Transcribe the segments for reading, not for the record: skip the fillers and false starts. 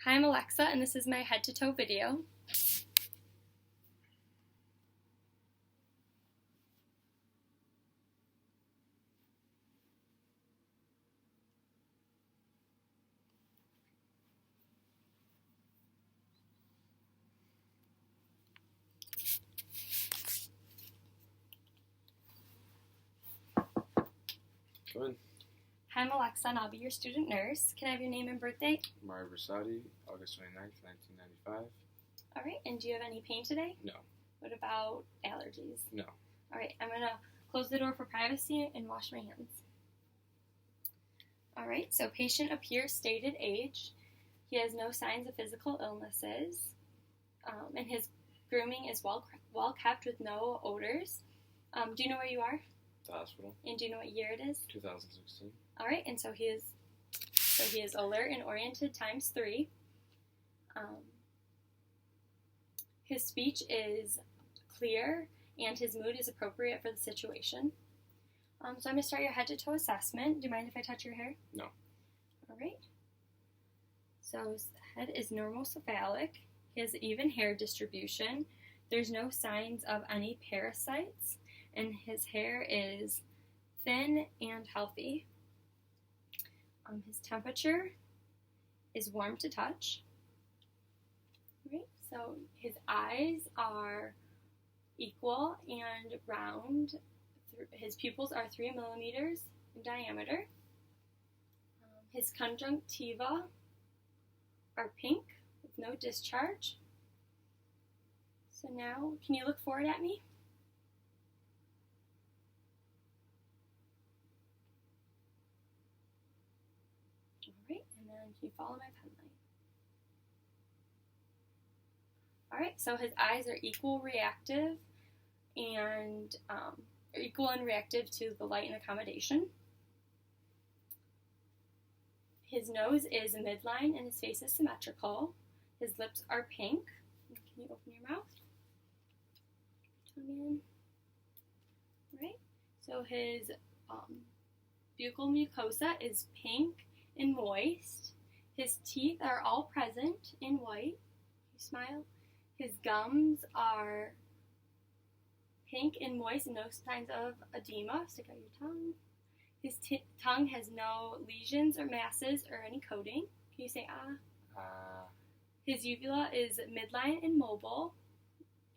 Hi, I'm Alexa, and this is my head-to-toe video. Go ahead. Hi, I'm Alexa, and I'll be your student nurse. Can I have your name and birthday? Mario Versati, August 29th, 1995. All right, and do you have any pain today? No. What about allergies? No. All right, I'm going to close the door for privacy and wash my hands. All right, so patient appears stated age. He has no signs of physical illnesses, and his grooming is well kept with no odors. Do you know where you are? The hospital. And do you know what year it is? 2016. All right, and so he is alert and oriented times 3. His speech is clear, and his mood is appropriate for the situation. So I'm going to start your head-to-toe assessment. Do you mind if I touch your hair? No. All right. So his head is normocephalic. He has even hair distribution. There's no signs of any parasites, and his hair is thin and healthy. His temperature is warm to touch. Right, so his eyes are equal and round. His pupils are 3 millimeters in diameter. His conjunctiva are pink with no discharge. So now, can you look forward at me? Alright, and then can you follow my pen line? Alright, so his eyes are equal and reactive to the light and accommodation. His nose is midline and his face is symmetrical. His lips are pink. Can you open your mouth? Tongue in. Right. So his buccal mucosa is pink and moist. His teeth are all present in white. You smile. His gums are pink and moist and no signs of edema. Stick out your tongue. His tongue has no lesions or masses or any coating. Can you say ah? His uvula is midline and mobile,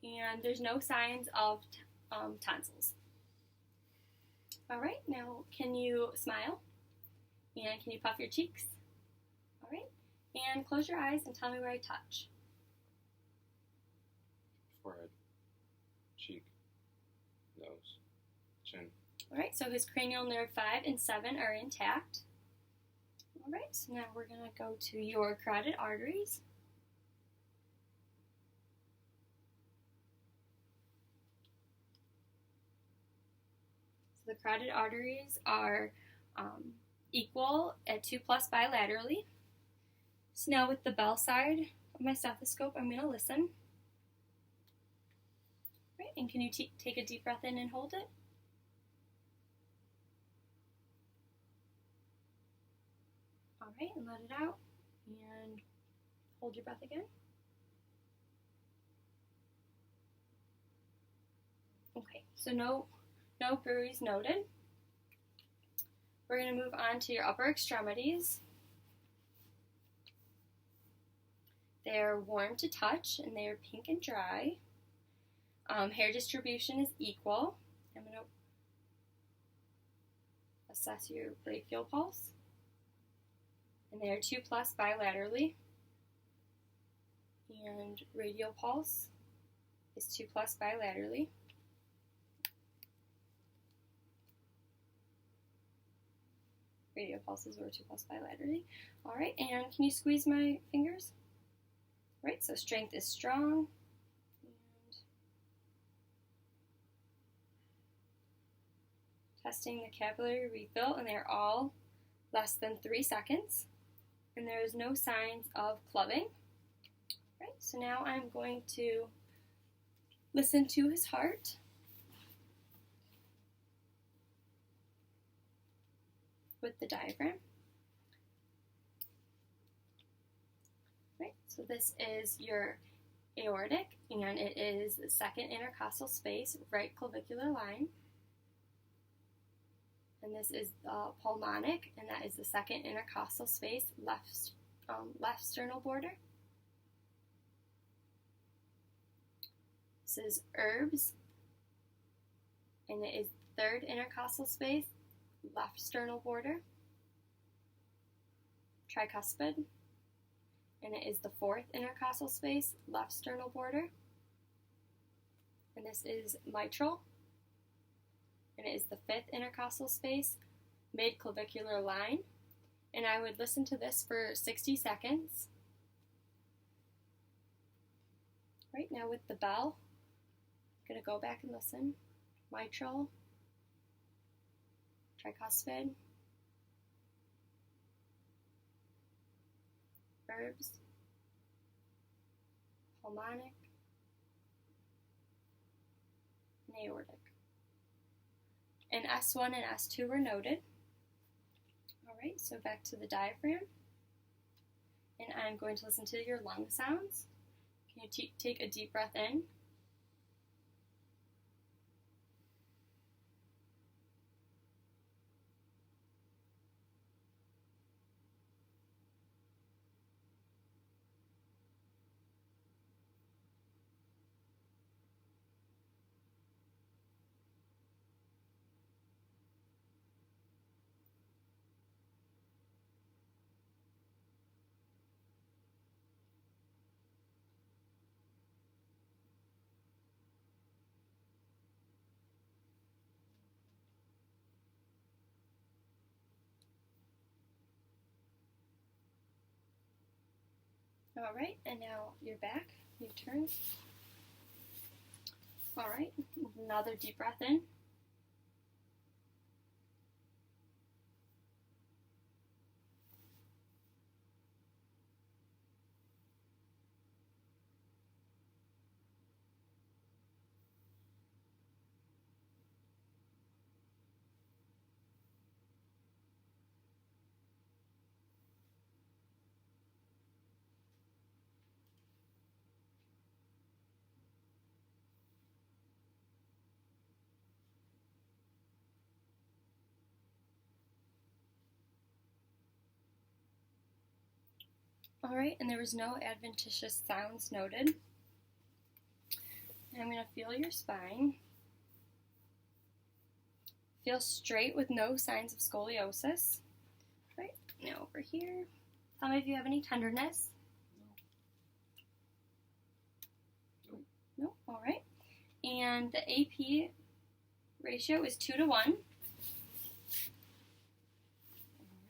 and there's no signs of tonsils. All right, now can you smile? And can you puff your cheeks? All right, and close your eyes and tell me where I touch. Forehead, cheek, nose, chin. All right, so his cranial nerve 5 and 7 are intact. All right, so now we're going to go to your carotid arteries. So the carotid arteries are equal at 2+ bilaterally. So now with the bell side of my stethoscope, I'm going to listen. All right, and can you take a deep breath in and hold it? All right, and let it out, and hold your breath again. Okay, so no bruise noted. We're going to move on to your upper extremities. They're warm to touch, and they are pink and dry. Hair distribution is equal. I'm going to assess your brachial pulse. And they are 2+ bilaterally. And radial pulse is 2+ bilaterally. Radial pulses were 2+ bilaterally. All right, and can you squeeze my fingers? All right, so strength is strong. And testing the capillary refill, and they're all less than 3 seconds. And there is no signs of clubbing. All right, so now I'm going to listen to his heart. With the diaphragm. Right, So this is your aortic, and it is the second intercostal space, right clavicular line. And this is the pulmonic, and that is the second intercostal space, left sternal border. This is herbs, and it is third intercostal space, left sternal border. Tricuspid, and it is the fourth intercostal space, left sternal border. And this is mitral, and it is the fifth intercostal space, mid-clavicular line. And I would listen to this for 60 seconds. Right now with the bell, I'm going to go back and listen. Mitral, tricuspid, herbs, pulmonic, and aortic. And S1 and S2 were noted. Alright, so back to the diaphragm. And I'm going to listen to your lung sounds. Can you take a deep breath in? Alright, and now you're back, your turn. Alright, another deep breath in. Alright, and there was no adventitious sounds noted. And I'm going to feel your spine. Feel straight with no signs of scoliosis. Right, now over here. Tell me if you have any tenderness. No, alright. And the AP ratio is 2 to 1.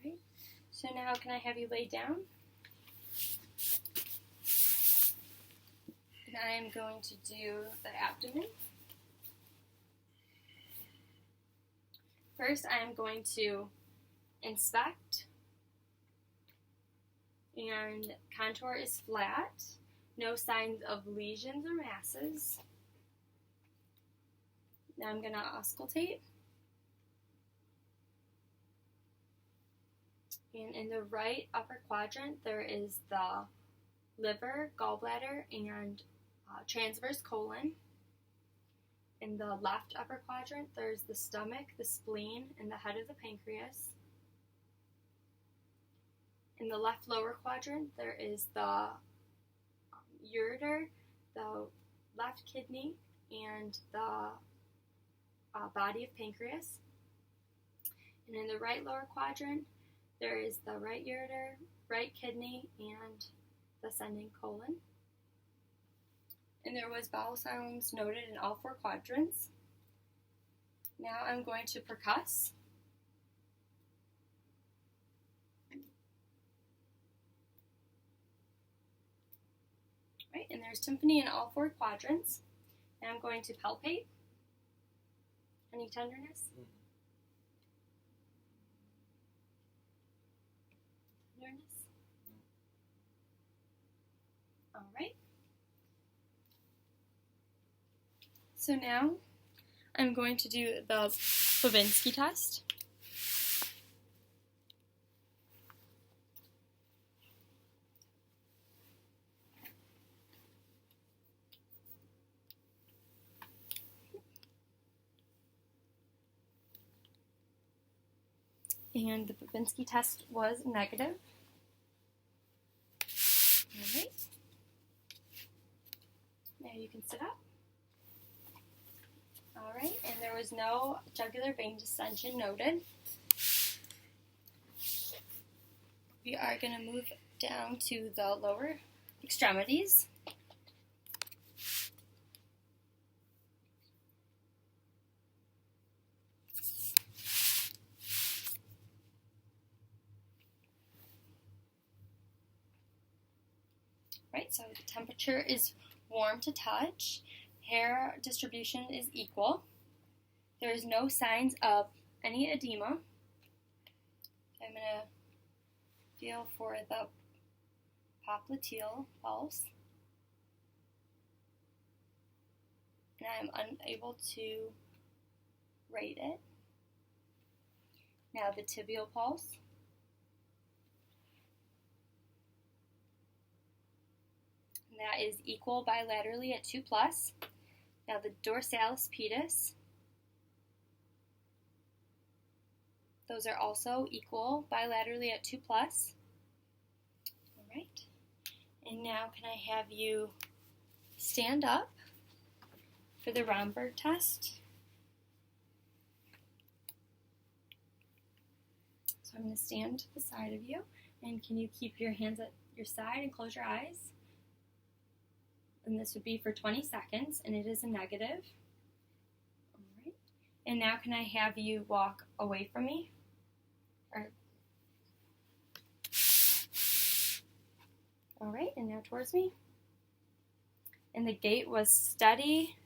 Alright, so now can I have you lay down? And I am going to do the abdomen. First, I am going to inspect, and contour is flat, no signs of lesions or masses. Now I'm going to auscultate. And in the right upper quadrant, there is the liver, gallbladder, and transverse colon. In the left upper quadrant, there's the stomach, the spleen, and the head of the pancreas. In the left lower quadrant, there is the ureter, the left kidney, and the body of pancreas. And in the right lower quadrant, there is the right ureter, right kidney, and the ascending colon. And there was bowel sounds noted in all 4 quadrants. Now I'm going to percuss. Right, and there's tympani in all 4 quadrants. And I'm going to palpate. Any tenderness? Tenderness? All right. So now I'm going to do the Babinski test. And the Babinski test was negative. Alright. Now you can sit up. Alright, and there was no jugular vein distension noted. We are going to move down to the lower extremities. Right, so the temperature is warm to touch. Hair distribution is equal. There is no signs of any edema. I'm going to feel for the popliteal pulse. And I'm unable to rate it. Now the tibial pulse. That is equal bilaterally at 2+. Now the dorsalis pedis, those are also equal bilaterally at 2+. All right. And now can I have you stand up for the Romberg test? So I'm going to stand to the side of you, and can you keep your hands at your side and close your eyes? And this would be for 20 seconds, and it is a negative. All right. And now can I have you walk away from me? All right, and now towards me. And the gait was steady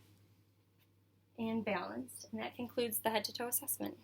and balanced. And that concludes the head-to-toe assessment.